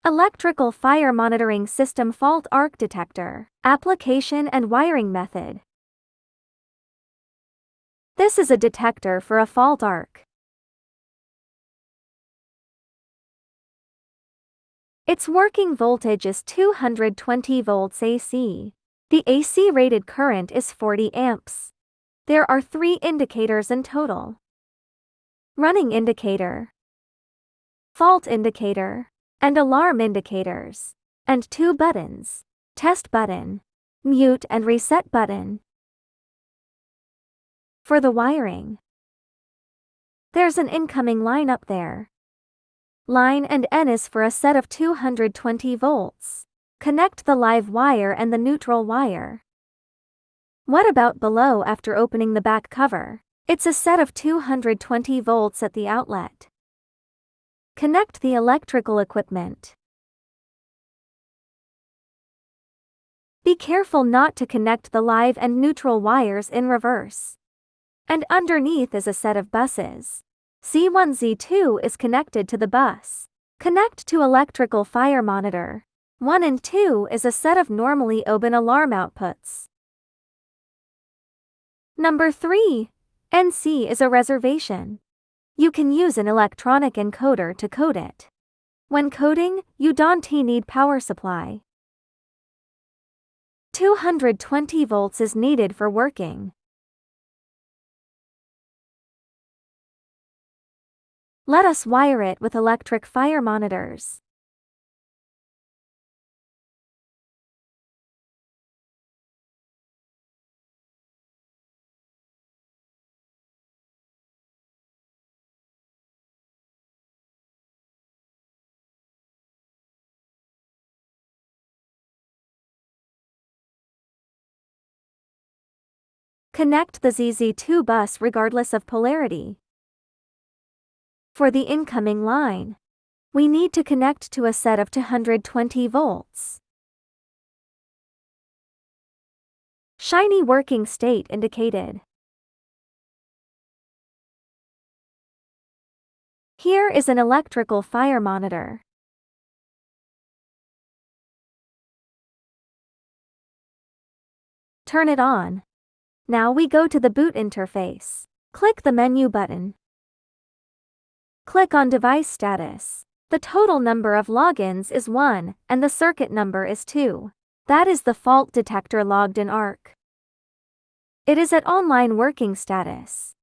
Electrical fire monitoring system fault arc detector. Application and wiring method. This is a detector for a fault arc. Its working voltage is 220 volts AC. The AC rated current is 40 amps. There are 3 indicators in total: running indicator, fault indicator, and alarm indicators, and 2 buttons: test button, mute and reset button. For the wiring, there's an incoming line up there. Line and N is for a set of 220 volts. Connect the live wire and the neutral wire. What about below after opening the back cover? It's a set of 220 volts at the outlet. Connect the electrical equipment. Be careful not to connect the live and neutral wires in reverse. And underneath is a set of buses. Z1 Z2 is connected to the bus. Connect to electrical fire monitor. 1 and 2 is a set of normally open alarm outputs. Number 3. NC is a reservation. You can use an electronic encoder to code it. When coding, you don't need power supply. 220 volts is needed for working. Let us wire it with electric fire monitors. Connect the ZZ2 bus regardless of polarity. For the incoming line, we need to connect to a set of 220 volts. Shiny working state indicated. Here is an electrical fire monitor. Turn it on. Now we go to the boot interface. Click the menu button. Click on device status. The total number of logins is 1, and the circuit number is 2. That is the fault detector logged in ARC. It is at online working status.